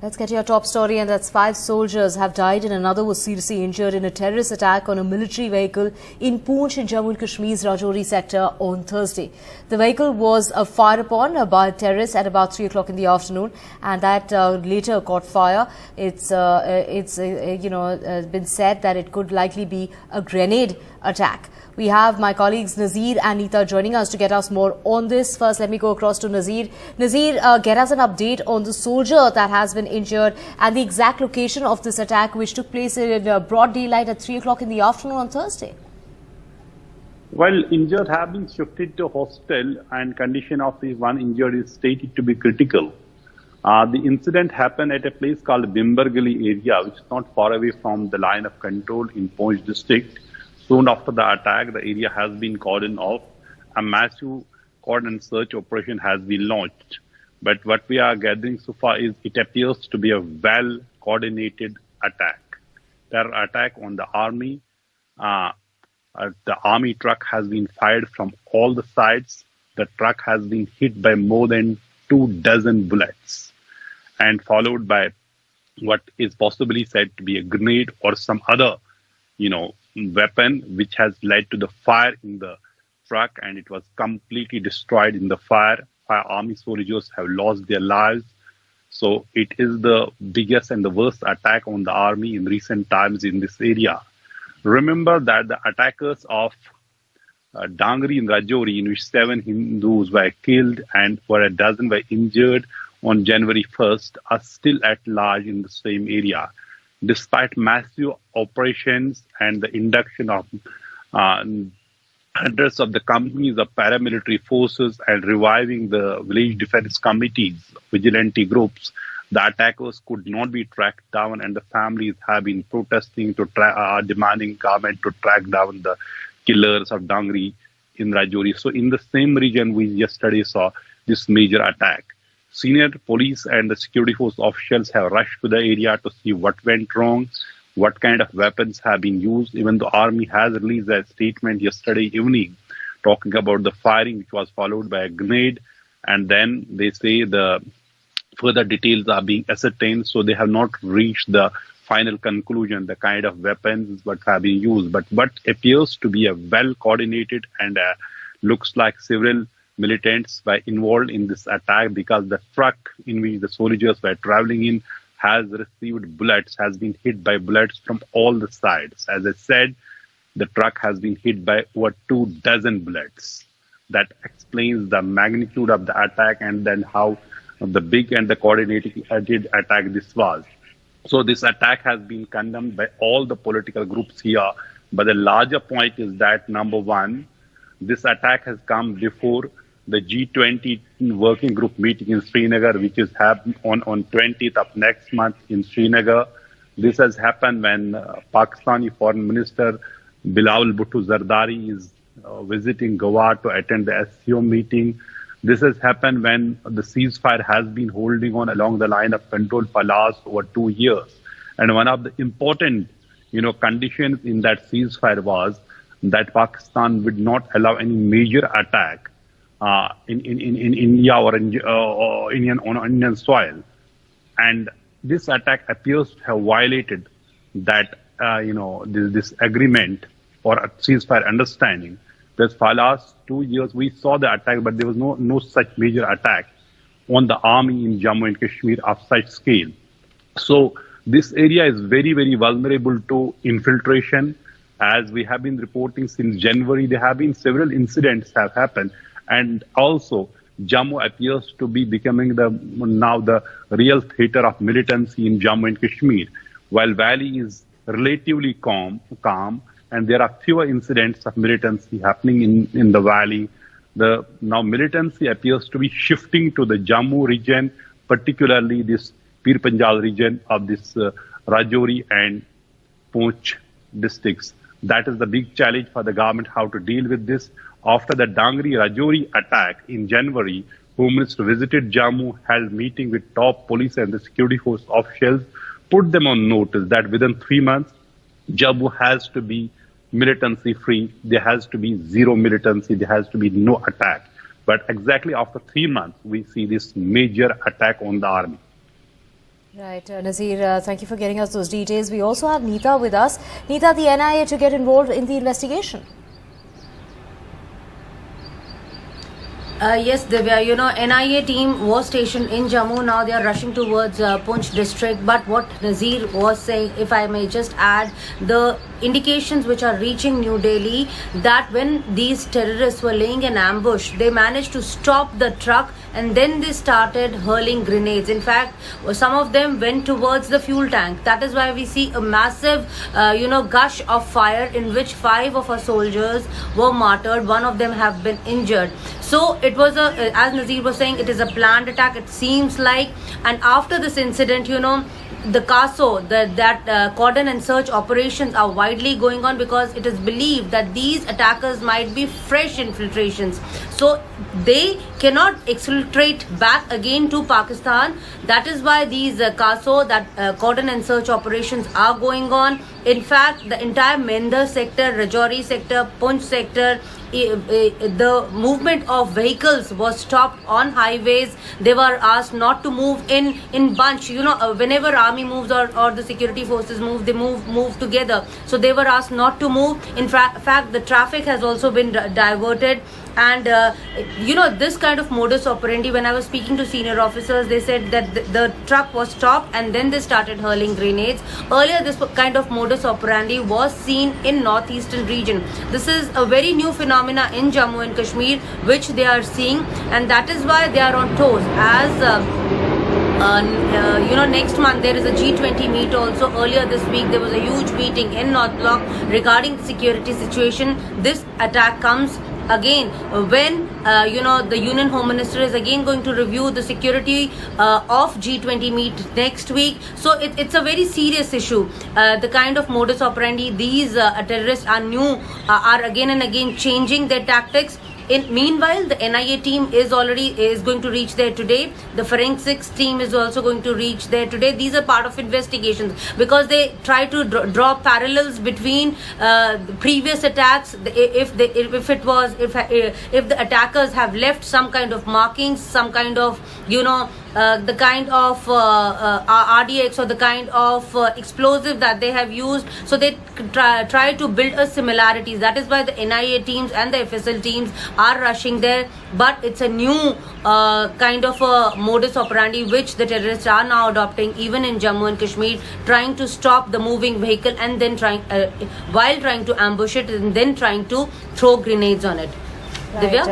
Let's get to your top story, and that's 5 soldiers have died and another was seriously injured in a terrorist attack on a military vehicle in Poonch in Jammu and Kashmir's Rajouri sector on Thursday. The vehicle was fired upon by terrorists at about 3 o'clock in the afternoon, and that later caught fire. It's been said that it could likely be a grenade attack. We have my colleagues Nazir and Neeta joining us to get us more on this. First, let me go across to Nazir. Nazir, get us an update on the soldier that has been injured and the exact location of this attack, which took place in broad daylight at 3 o'clock in the afternoon on Thursday. While injured have been shifted to hospital and condition of the one injured is stated to be critical. The incident happened at a place called Bhimber Gali area, which is not far away from the line of control in Poonch district. Soon after the attack, the area has been cordoned off. A massive cordon search operation has been launched. But what we are gathering so far is it appears to be a well-coordinated attack. Terror attack on the army. The army truck has been fired from all the sides. The truck has been hit by more than 24 bullets and followed by what is possibly said to be a grenade or some other, weapon, which has led to the fire in the truck, and it was completely destroyed in the fire. 5 army soldiers have lost their lives. So it is the biggest and the worst attack on the army in recent times in this area. Remember that the attackers of Dangri in Rajouri, in which 7 Hindus were killed and a dozen were injured on January 1st, are still at large in the same area. Despite massive operations and the induction of hundreds of the companies of paramilitary forces and reviving the village defense committees, vigilante groups, the attackers could not be tracked down, and the families have been protesting demanding government to track down the killers of Dangri in Rajouri. So in the same region, we yesterday saw this major attack. Senior police and the security force officials have rushed to the area to see what went wrong, what kind of weapons have been used. Even the army has released a statement yesterday evening talking about the firing, which was followed by a grenade. And then they say the further details are being ascertained, so they have not reached the final conclusion, the kind of weapons that have been used. But what appears to be a well-coordinated and looks like several militants were involved in this attack, because the truck in which the soldiers were traveling in has received bullets, has been hit by bullets from all the sides. As I said, the truck has been hit by over 24 bullets. That explains the magnitude of the attack and then how the big and the coordinated attack this was. So this attack has been condemned by all the political groups here. But the larger point is that, number one, this attack has come before the G20 working group meeting in Srinagar, which is happening on 20th of next month in Srinagar. This has happened when Pakistani Foreign Minister Bilawal Bhutto Zardari is visiting Goa to attend the SCO meeting. This has happened when the ceasefire has been holding on along the line of control for last over 2 years. And one of the important, conditions in that ceasefire was that Pakistan would not allow any major attack in India or on Indian soil. And this attack appears to have violated that, this agreement or a ceasefire understanding. Because for last 2 years, we saw the attack, but there was no such major attack on the army in Jammu and Kashmir of such scale. So this area is very, very vulnerable to infiltration. As we have been reporting since January, there have been several incidents have happened. And also, Jammu appears to be becoming now the real theater of militancy in Jammu and Kashmir, while Valley is relatively calm, and there are fewer incidents of militancy happening in the Valley. Now militancy appears to be shifting to the Jammu region, particularly this Pir Panjal region of this Rajouri and Poonch districts. That is the big challenge for the government, how to deal with this. After the Dangri-Rajouri attack in January, Home Minister visited Jammu, held meeting with top police and the security force officials, put them on notice that within 3 months, Jammu has to be militancy free. There has to be zero militancy. There has to be no attack. But exactly after 3 months, we see this major attack on the army. Right, Nazir, thank you for getting us those details. We also have Neeta with us. Neeta, the NIA to get involved in the investigation. Yes, Divya, NIA team was stationed in Jammu. Now they are rushing towards Poonch district. But what Nazir was saying, if I may just add, the indications which are reaching New Delhi, that when these terrorists were laying an ambush, they managed to stop the truck and then they started hurling grenades. In fact, some of them went towards the fuel tank. That is why we see a massive, gush of fire in which 5 of our soldiers were martyred. 1 of them have been injured. So it was as Nazir was saying, it is a planned attack, it seems like. And after this incident, the CASO, that cordon and search operations are widely going on, because it is believed that these attackers might be fresh infiltrations. So they cannot exfiltrate back again to Pakistan. That is why these CASO, that cordon and search operations are going on. In fact, the entire Mender sector, Rajouri sector, Poonch sector, the movement of vehicles was stopped on highways. They were asked not to move in bunch. Whenever army moves or the security forces move, they move together. So they were asked not to move. In fact, the traffic has also been diverted. And this kind of modus operandi, when I was speaking to senior officers, they said that the truck was stopped and then they started hurling grenades. Earlier, this kind of modus operandi was seen in northeastern region. This is a very new phenomena in Jammu and Kashmir, which they are seeing, and that is why they are on toes. As next month there is a G20 meet also. Earlier this week there was a huge meeting in North Block regarding the security situation. This attack comes again when the Union Home Minister is again going to review the security of G20 meet next week. So it's a very serious issue. The kind of modus operandi these terrorists are again and again changing their tactics. Meanwhile, the NIA team is going to reach there today. The forensics team is also going to reach there today. These are part of investigations, because they try to draw parallels between previous attacks. If the attackers have left some kind of markings, some kind of the kind of RDX or the kind of explosive that they have used. So they try to build a similarities. That is why the NIA teams and the FSL teams are rushing there. But it's a new kind of a modus operandi which the terrorists are now adopting, even in Jammu and Kashmir, trying to stop the moving vehicle and then while trying to ambush it and then trying to throw grenades on it. Right. Divya?